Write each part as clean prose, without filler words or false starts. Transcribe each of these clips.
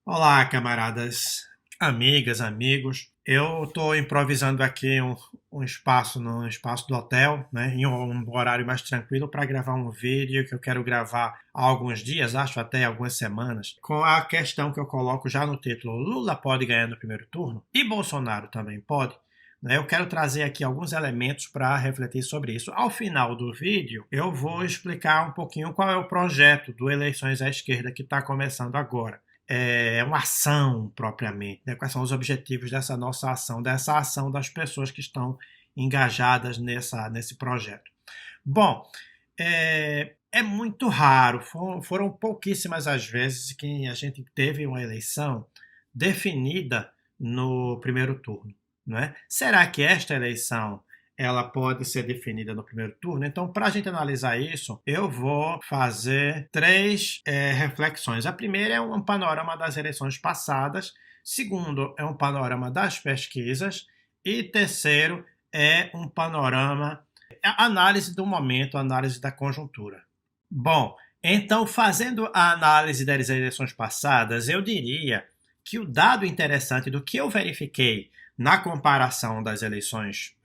Olá, camaradas, amigas, amigos. Eu estou improvisando aqui um espaço no espaço do hotel, né, em um horário mais tranquilo para gravar um vídeo que eu quero gravar há alguns dias, acho até algumas semanas, com a questão que eu coloco já no título: Lula pode ganhar no primeiro turno e Bolsonaro também pode. Né? Eu quero trazer aqui alguns elementos para refletir sobre isso. Ao final do vídeo, eu vou explicar um pouquinho qual é o projeto do Eleições à Esquerda que está começando agora. Uma ação propriamente, né? Quais são os objetivos dessa nossa ação, dessa ação das pessoas que estão engajadas nesse projeto. Bom, é muito raro, foram pouquíssimas as vezes que a gente teve uma eleição definida no primeiro turno. Não é? Será que esta eleição ela pode ser definida no primeiro turno? Então, para a gente analisar isso, eu vou fazer três reflexões. A primeira é um panorama das eleições passadas, segundo é um panorama das pesquisas e terceiro é um panorama, análise do momento, análise da conjuntura. Bom, então, fazendo a análise das eleições passadas, eu diria que o dado interessante do que eu verifiquei na comparação das eleições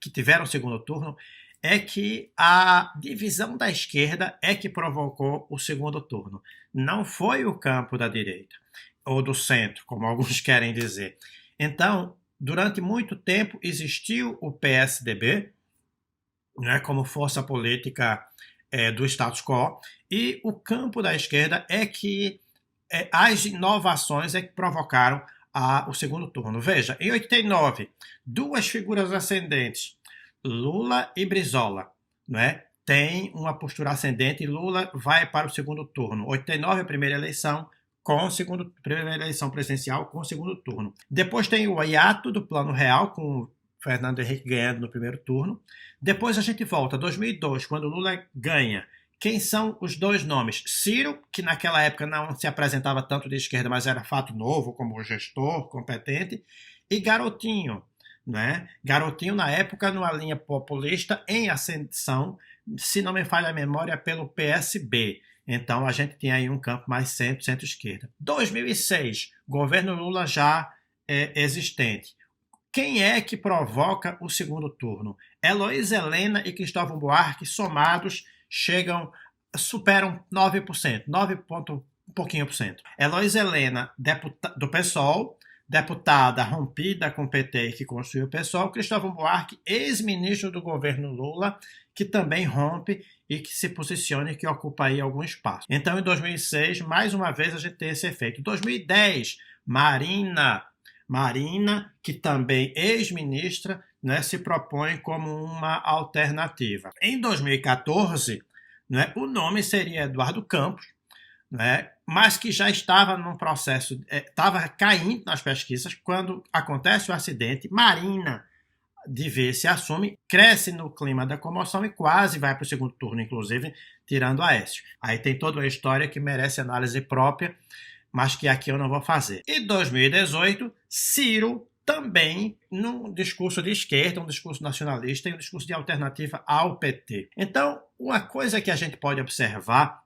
que tiveram segundo turno é que a divisão da esquerda é que provocou o segundo turno. Não foi o campo da direita ou do centro, como alguns querem dizer. Então, durante muito tempo existiu o PSDB, né, como força política do status quo, e o campo da esquerda é que as inovações é que provocaram o segundo turno. Veja, em 89, duas figuras ascendentes, Lula e Brizola, né, tem uma postura ascendente e Lula vai para o segundo turno. 89, a primeira eleição, primeira eleição presidencial com o segundo turno. Depois tem o hiato do Plano Real, com Fernando Henrique ganhando no primeiro turno. Depois a gente volta a 2002, quando Lula ganha. Quem são os dois nomes? Ciro, que naquela época não se apresentava tanto de esquerda, mas era fato novo como gestor competente, e Garotinho, né? Garotinho, na época, numa linha populista em ascensão, se não me falha a memória, pelo PSB. Então a gente tinha aí um campo mais centro-esquerda. 2006, governo Lula já existente. Quem é que provoca o segundo turno? Heloísa Helena e Cristóvão Buarque somados superam 9%, 9 ponto, um pouquinho por cento. Heloísa Helena, do PSOL, deputada rompida com o PT que construiu o PSOL, Cristóvão Buarque, ex-ministro do governo Lula, que também rompe e que se posiciona e que ocupa aí algum espaço. Então, em 2006, mais uma vez a gente tem esse efeito. 2010, Marina, que também ex-ministra, né, se propõe como uma alternativa. Em 2014, né, o nome seria Eduardo Campos, né, mas que já estava num processo, estava caindo nas pesquisas quando acontece o acidente. Marina de vice assume, cresce no clima da comoção e quase vai para o segundo turno, inclusive tirando Aécio. Aí tem toda uma história que merece análise própria, mas que aqui eu não vou fazer. E 2018, Ciro também num discurso de esquerda, um discurso nacionalista e um discurso de alternativa ao PT. Então, uma coisa que a gente pode observar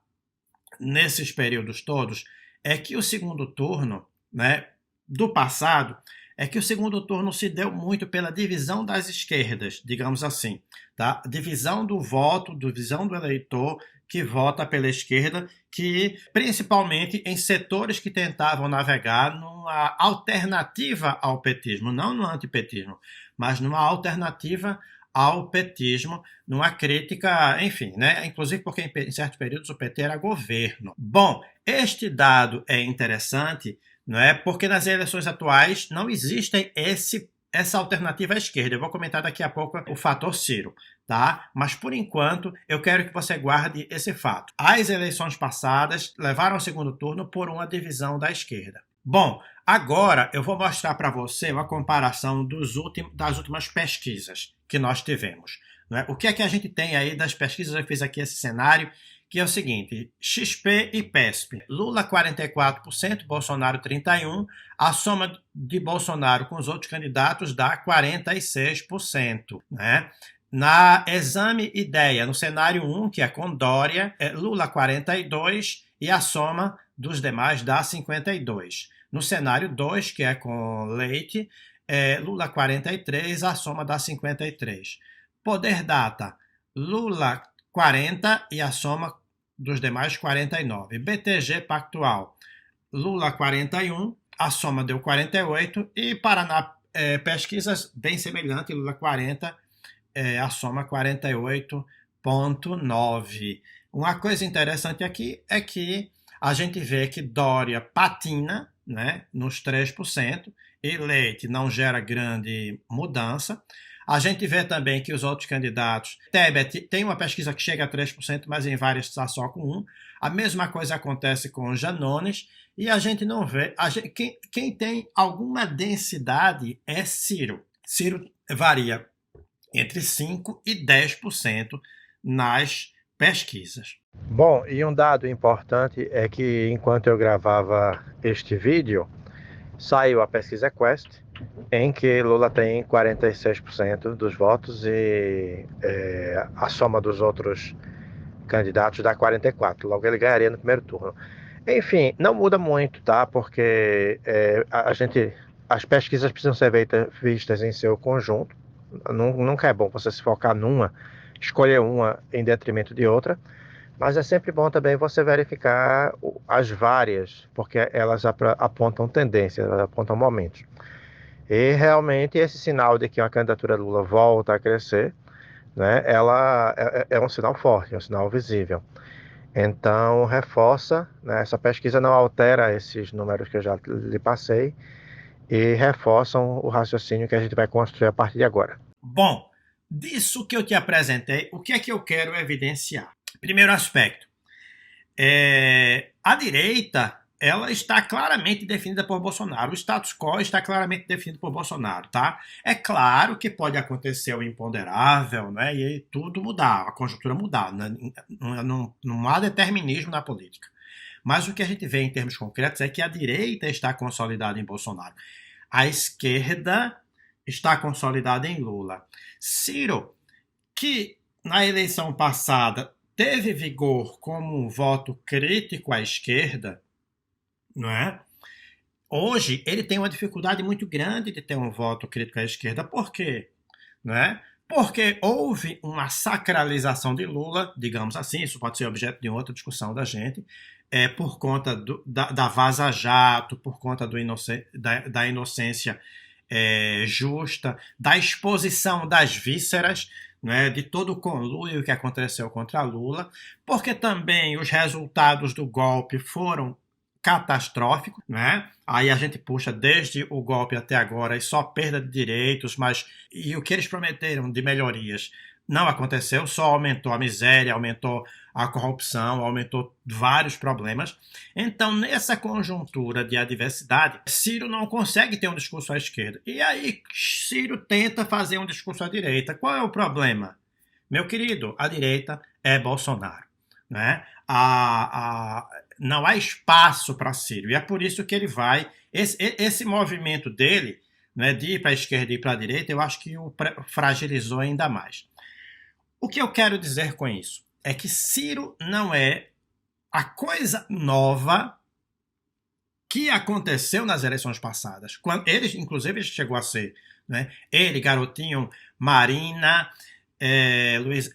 nesses períodos todos é que o segundo turno, né, do passado, é que o segundo turno se deu muito pela divisão das esquerdas, digamos assim, tá? Divisão do voto, divisão do eleitor que vota pela esquerda, que principalmente em setores que tentavam navegar numa alternativa ao petismo, não no antipetismo, mas numa alternativa ao petismo, numa crítica, enfim, né? Inclusive porque em certos períodos o PT era governo. Bom, este dado é interessante, não é? Porque nas eleições atuais não existe essa alternativa à esquerda. Eu vou comentar daqui a pouco o fator Ciro, tá? Mas por enquanto eu quero que você guarde esse fato. As eleições passadas levaram ao segundo turno por uma divisão da esquerda. Bom, agora eu vou mostrar para você uma comparação das últimas pesquisas que nós tivemos. Né? O que é que a gente tem aí das pesquisas? Eu fiz aqui esse cenário, que é o seguinte: XP e PESP. Lula 44%, Bolsonaro 31%. A soma de Bolsonaro com os outros candidatos dá 46%. Né? Na Exame Ideia, no cenário 1, que é com Dória, Lula 42% e a soma dos demais dá 52. No cenário 2, que é com Leite, Lula 43, a soma dá 53. Poder Data, Lula 40 e a soma dos demais 49. BTG Pactual, Lula 41, a soma deu 48. E Paraná Pesquisas, bem semelhante, Lula 40, a soma 48,9. Uma coisa interessante aqui é que a gente vê que Dória patina, né, nos 3%, e Leite não gera grande mudança. A gente vê também que os outros candidatos, Tebet tem uma pesquisa que chega a 3%, mas em várias está só com 1%. A mesma coisa acontece com Janones, e a gente não vê. Quem tem alguma densidade é Ciro. Ciro varia entre 5% e 10% nas pesquisas. Bom, e um dado importante é que enquanto eu gravava este vídeo, saiu a pesquisa Quest, em que Lula tem 46% dos votos e a soma dos outros candidatos dá 44%. Logo ele ganharia no primeiro turno. Enfim, não muda muito, tá? Porque as pesquisas precisam ser vistas em seu conjunto. Nunca é bom você se focar numa, escolher uma em detrimento de outra. Mas é sempre bom também você verificar as várias, porque elas apontam tendências, elas apontam momentos. E realmente esse sinal de que a candidatura Lula volta a crescer, né, ela é um sinal forte, é um sinal visível. Então reforça, né, essa pesquisa não altera esses números que eu já lhe passei e reforçam o raciocínio que a gente vai construir a partir de agora. Bom, disso que eu te apresentei, o que é que eu quero evidenciar? Primeiro aspecto, a direita ela está claramente definida por Bolsonaro. O status quo está claramente definido por Bolsonaro, tá? É claro que pode acontecer o imponderável, né? E tudo mudar, a conjuntura mudar. Né? Não há determinismo na política. Mas o que a gente vê em termos concretos é que a direita está consolidada em Bolsonaro. A esquerda está consolidada em Lula. Ciro, que na eleição passada teve vigor como um voto crítico à esquerda, não é? Hoje ele tem uma dificuldade muito grande de ter um voto crítico à esquerda. Por quê? Não é? Porque houve uma sacralização de Lula, digamos assim, isso pode ser objeto de outra discussão da gente, por conta da vaza-jato, por conta da inocência justa, da exposição das vísceras, né, de todo o conluio que aconteceu contra Lula, porque também os resultados do golpe foram catastróficos, né? Aí a gente puxa desde o golpe até agora e só perda de direitos, e o que eles prometeram de melhorias não aconteceu, só aumentou a miséria, aumentou a corrupção, aumentou vários problemas. Então, nessa conjuntura de adversidade, Ciro não consegue ter um discurso à esquerda. E aí, Ciro tenta fazer um discurso à direita. Qual é o problema? Meu querido, a direita é Bolsonaro, né? Não há espaço para Ciro. E é por isso que ele vai... Esse movimento dele, né, de ir para a esquerda e ir para a direita, eu acho que o fragilizou ainda mais. O que eu quero dizer com isso é que Ciro não é a coisa nova que aconteceu nas eleições passadas. Quando inclusive, ele chegou a ser, né? Ele, Garotinho, Marina,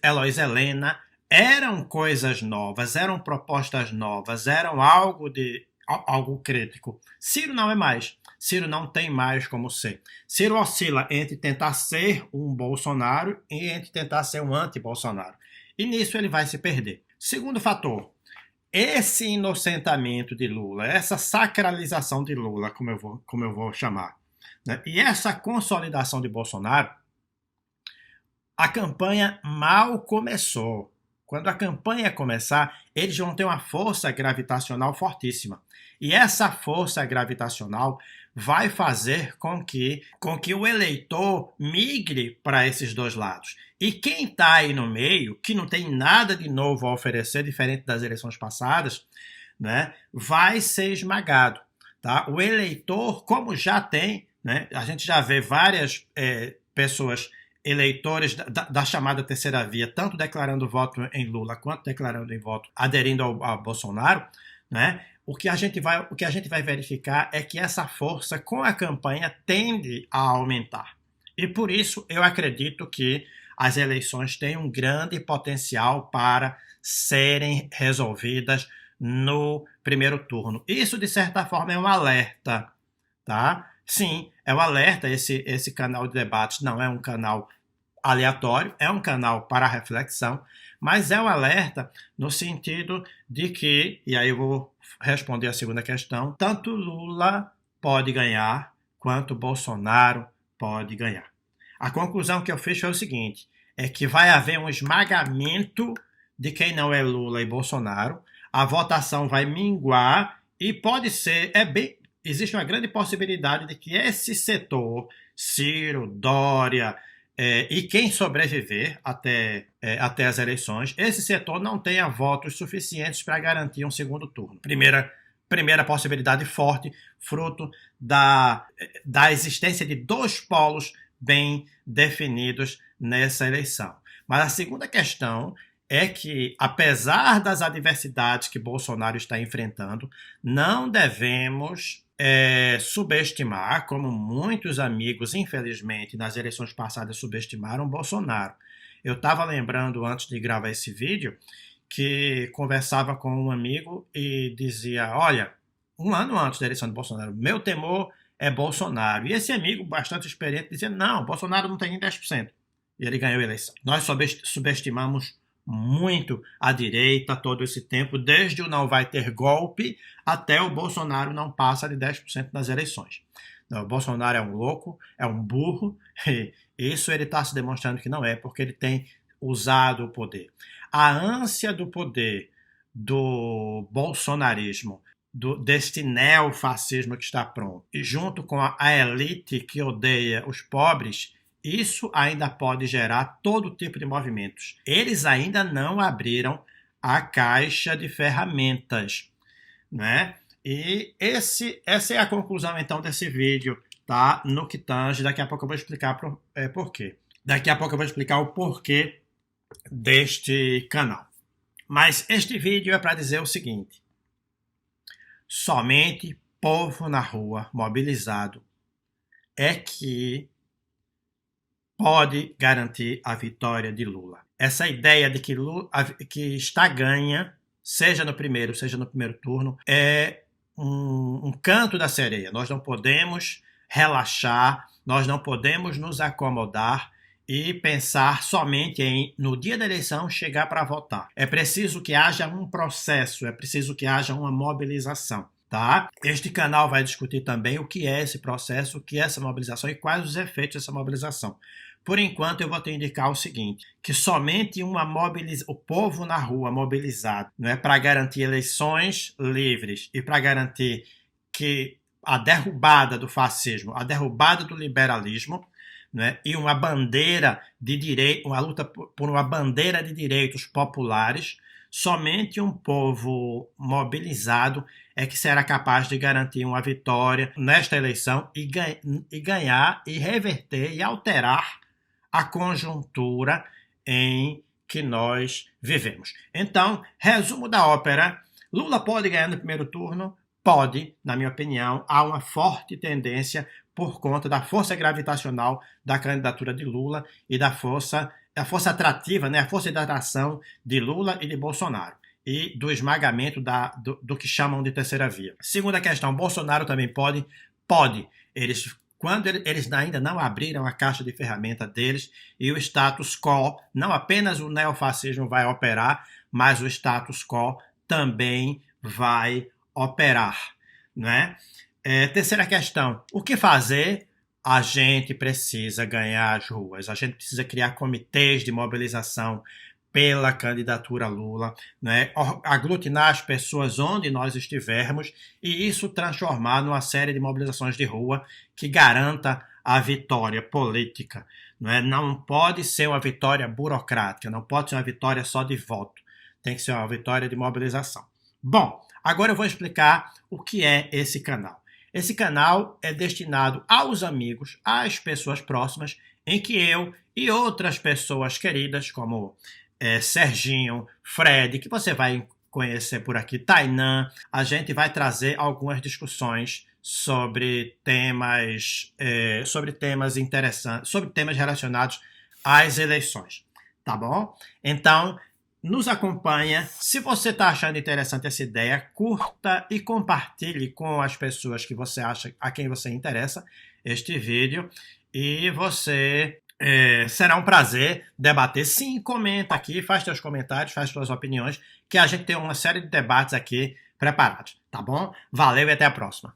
Eloísa Helena, eram coisas novas, eram propostas novas, eram algo crítico. Ciro não é mais. Ciro não tem mais como ser. Ciro oscila entre tentar ser um Bolsonaro e entre tentar ser um anti-Bolsonaro. E nisso ele vai se perder. Segundo fator, esse inocentamento de Lula, essa sacralização de Lula, como eu vou chamar, né? E essa consolidação de Bolsonaro, a campanha mal começou. Quando a campanha começar, eles vão ter uma força gravitacional fortíssima. E essa força gravitacional vai fazer com que o eleitor migre para esses dois lados. E quem está aí no meio, que não tem nada de novo a oferecer, diferente das eleições passadas, né, vai ser esmagado. Tá? O eleitor, como já tem, né, a gente já vê várias pessoas, eleitores da chamada terceira via, tanto declarando voto em Lula quanto declarando em voto aderindo ao Bolsonaro, né? o que a gente vai verificar é que essa força com a campanha tende a aumentar. E por isso eu acredito que as eleições têm um grande potencial para serem resolvidas no primeiro turno. Isso, de certa forma, é um alerta, tá? Sim, é um alerta. Esse canal de debates não é um canal aleatório, é um canal para reflexão, mas é um alerta no sentido de que, e aí eu vou responder a segunda questão, tanto Lula pode ganhar quanto Bolsonaro pode ganhar. A conclusão que eu fiz foi o seguinte, é que vai haver um esmagamento de quem não é Lula e Bolsonaro, a votação vai minguar e pode ser, existe uma grande possibilidade de que esse setor, Ciro, Dória, e quem sobreviver até as eleições, esse setor não tenha votos suficientes para garantir um segundo turno. Primeira possibilidade forte, fruto da existência de dois polos bem definidos nessa eleição. Mas a segunda questão é que, apesar das adversidades que Bolsonaro está enfrentando, não devemos subestimar, como muitos amigos, infelizmente, nas eleições passadas subestimaram Bolsonaro. Eu estava lembrando, antes de gravar esse vídeo, que conversava com um amigo e dizia, olha, um ano antes da eleição de Bolsonaro, meu temor é Bolsonaro. E esse amigo, bastante experiente, dizia, não, Bolsonaro não tem nem 10%. E ele ganhou a eleição. Nós subestimamos muito a direita todo esse tempo, desde o não vai ter golpe até o Bolsonaro não passa de 10% nas eleições. Não, o Bolsonaro é um louco, é um burro, e isso ele está se demonstrando que não é, porque ele tem usado o poder. A ânsia do poder do bolsonarismo, deste neofascismo que está pronto, e junto com a elite que odeia os pobres, isso ainda pode gerar todo tipo de movimentos. Eles ainda não abriram a caixa de ferramentas, né? E essa é a conclusão, então, desse vídeo, tá? No que tange, daqui a pouco eu vou explicar por quê. Daqui a pouco eu vou explicar o porquê deste canal. Mas este vídeo é para dizer o seguinte, somente povo na rua, mobilizado, é que pode garantir a vitória de Lula. Essa ideia de que Lula que está ganha, seja no primeiro turno, é um canto da sereia. Nós não podemos relaxar, nós não podemos nos acomodar e pensar somente em, no dia da eleição, chegar para votar. É preciso que haja um processo, é preciso que haja uma mobilização. Tá? Este canal vai discutir também o que é esse processo, o que é essa mobilização e quais os efeitos dessa mobilização. Por enquanto, eu vou te indicar o seguinte, que somente o povo na rua mobilizado, né, para garantir eleições livres e para garantir que a derrubada do fascismo, a derrubada do liberalismo, né, e uma bandeira de direito, uma luta por uma bandeira de direitos populares, somente um povo mobilizado é que será capaz de garantir uma vitória nesta eleição e ganhar e reverter e alterar a conjuntura em que nós vivemos. Então, resumo da ópera, Lula pode ganhar no primeiro turno? Pode, na minha opinião, há uma forte tendência por conta da força gravitacional da candidatura de Lula e da força atrativa, né, a força de atração de Lula e de Bolsonaro e do esmagamento do que chamam de terceira via. Segunda questão, Bolsonaro também pode. Quando eles ainda não abriram a caixa de ferramenta deles e o status quo, não apenas o neofascismo vai operar, mas o status quo também vai operar, né? Terceira questão, o que fazer? A gente precisa ganhar as ruas, a gente precisa criar comitês de mobilização pela candidatura Lula, né? Aglutinar as pessoas onde nós estivermos e isso transformar numa série de mobilizações de rua que garanta a vitória política. Né? Não pode ser uma vitória burocrática, não pode ser uma vitória só de voto, tem que ser uma vitória de mobilização. Bom, agora eu vou explicar o que é esse canal. Esse canal é destinado aos amigos, às pessoas próximas, em que eu e outras pessoas queridas, como Serginho, Fred, que você vai conhecer por aqui Tainan. A gente vai trazer algumas discussões sobre temas interessantes, sobre temas relacionados às eleições, tá bom? Então, nos acompanha. Se você está achando interessante essa ideia, curta e compartilhe com as pessoas que você acha, a quem você interessa, este vídeo. E será um prazer debater. Sim, comenta aqui, faz seus comentários, faz suas opiniões, que a gente tem uma série de debates aqui preparados, tá bom? Valeu e até a próxima.